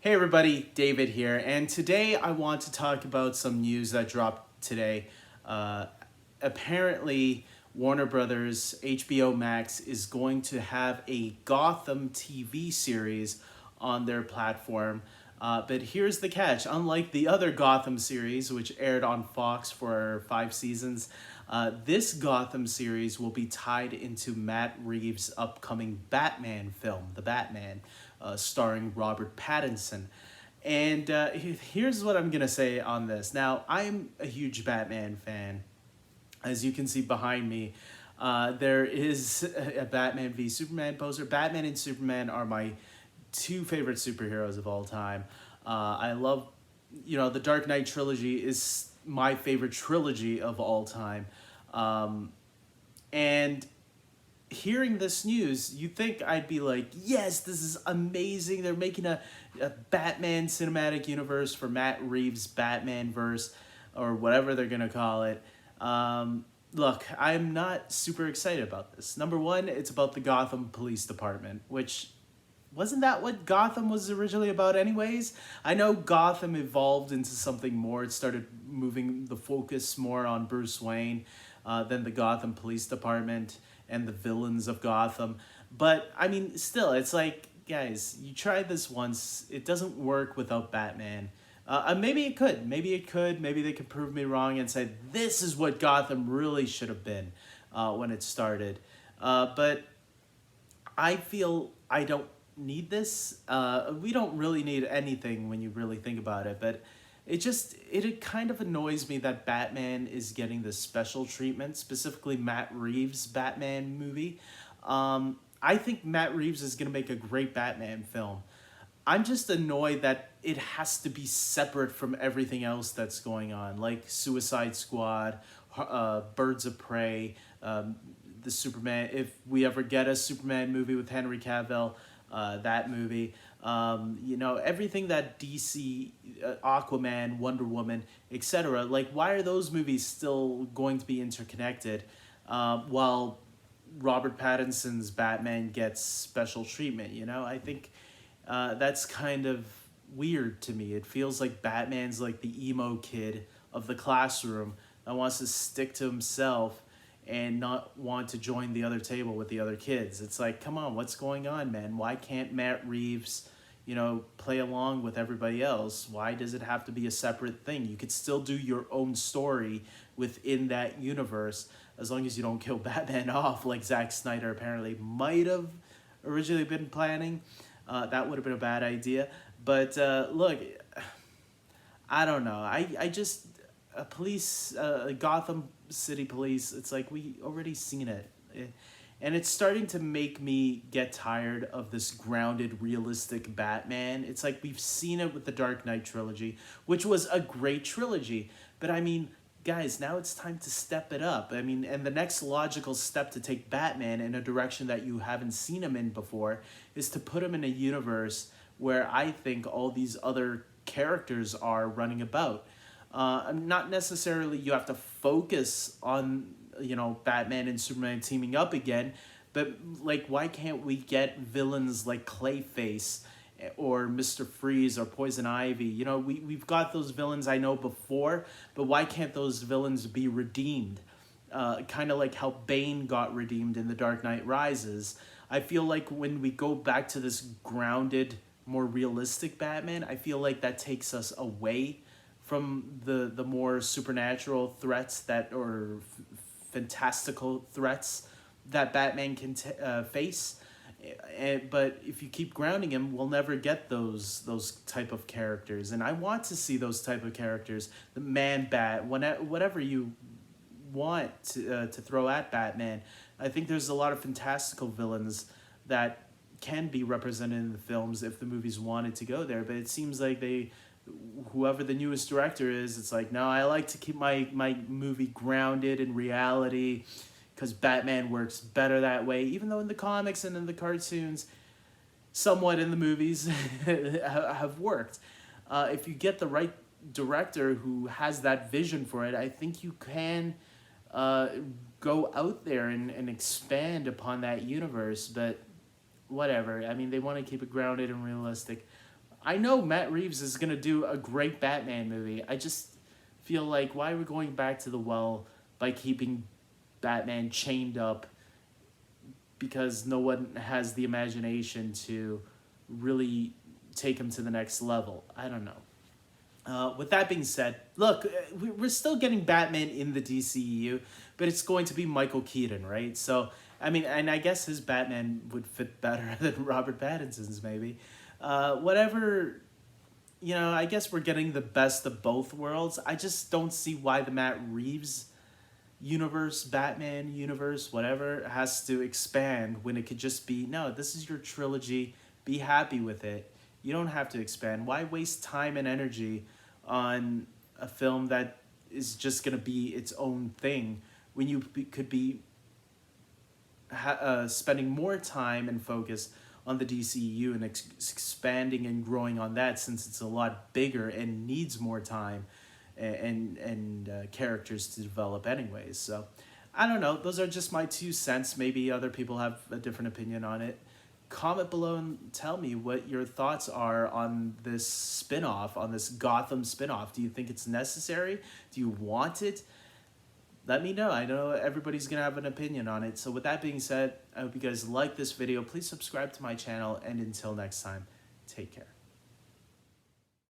Hey everybody, David here, and today I want to talk about some news that dropped today. Uh, Apparently, Warner Brothers HBO Max is going to have a Gotham TV series on their platform. But here's the catch: unlike the other Gotham series, which aired on Fox for 5 seasons, this Gotham series will be tied into Matt Reeves' upcoming Batman film, The Batman, starring Robert Pattinson. And here's what I'm going to say on this. Now, I'm a huge Batman fan. As you can see behind me, there is a Batman v Superman poster. Batman and Superman are my two favorite superheroes of all time. I love, the Dark Knight trilogy is my favorite trilogy of all time. And hearing this news, you think I'd be like, yes, this is amazing. They're making a Batman cinematic universe for Matt Reeves' Batman verse, or whatever they're going to call it. Look, I'm not super excited about this. Number one, it's about the Gotham Police Department, which wasn't that what Gotham was originally about, anyways? I know Gotham evolved into something more. It started moving the focus more on Bruce Wayne than the Gotham Police Department and the villains of Gotham. But, I mean, still, it's like, guys, you tried this once. It doesn't work without Batman. Maybe it could. Maybe it could. Maybe they could prove me wrong and say this is what Gotham really should have been when it started. But I feel I don't need this. We don't really need anything when you really think about it. But it kind of annoys me that Batman is getting this special treatment, specifically Matt Reeves' Batman movie. I think Matt Reeves is gonna make a great Batman film. I'm just annoyed that it has to be separate from everything else that's going on, like Suicide Squad, Birds of Prey, the Superman. If we ever get a Superman movie with Henry Cavill, that movie, everything that DC, Aquaman, Wonder Woman, etc. Like, why are those movies still going to be interconnected, while Robert Pattinson's Batman gets special treatment? I think that's kind of weird to me. It feels like Batman's like the emo kid of the classroom that wants to stick to himself and not want to join the other table with the other kids. It's like, come on, what's going on, man? Why can't Matt Reeves, play along with everybody else? Why does it have to be a separate thing? You could still do your own story within that universe as long as you don't kill Batman off like Zack Snyder apparently might have originally been planning. That would have been a bad idea. But look, I don't know. I just police, Gotham City Police. It's like we already seen it, and it's starting to make me get tired of this grounded, realistic Batman. It's like we've seen it with the Dark Knight trilogy, which was a great trilogy. But I mean, guys, now it's time to step it up. I mean, and the next logical step to take Batman in a direction that you haven't seen him in before is to put him in a universe where I think all these other characters are running about. Not necessarily you have to focus on, Batman and Superman teaming up again, but like, why can't we get villains like Clayface or Mr. Freeze or Poison Ivy? We've got those villains I know before, but why can't those villains be redeemed? Kind of like how Bane got redeemed in The Dark Knight Rises. I feel like when we go back to this grounded, more realistic Batman, I feel like that takes us away from the more supernatural threats fantastical threats that Batman can face. But if you keep grounding him, we'll never get those type of characters. And I want to see those type of characters. The Man Bat, whatever you want to throw at Batman. I think there's a lot of fantastical villains that can be represented in the films if the movies wanted to go there. But it seems like whoever the newest director is, it's like, no, I like to keep my movie grounded in reality because Batman works better that way, even though in the comics and in the cartoons, somewhat in the movies, have worked. If you get the right director who has that vision for it, I think you can go out there and expand upon that universe. But whatever. I mean, they want to keep it grounded and realistic. I know Matt Reeves is going to do a great Batman movie. I just feel like, why are we going back to the well by keeping Batman chained up because no one has the imagination to really take him to the next level? I don't know. With that being said, look, we're still getting Batman in the DCEU, but it's going to be Michael Keaton, right? So, I mean, and I guess his Batman would fit better than Robert Pattinson's, maybe. Whatever, I guess we're getting the best of both worlds. I just don't see why the Matt Reeves universe, Batman universe, whatever, has to expand when it could just be, no, this is your trilogy. Be happy with it. You don't have to expand. Why waste time and energy on a film that is just going to be its own thing when you could be spending more time and focus on the DCU and expanding and growing on that, since it's a lot bigger and needs more time and characters to develop anyways. So I don't know. Those are just my 2 cents. Maybe other people have a different opinion on it. Comment below and tell me what your thoughts are on this spin-off, on this Gotham spin-off. Do you think it's necessary? Do you want it? Let me know. I know everybody's going to have an opinion on it. So with that being said, I hope you guys like this video. Please subscribe to my channel, and until next time, take care.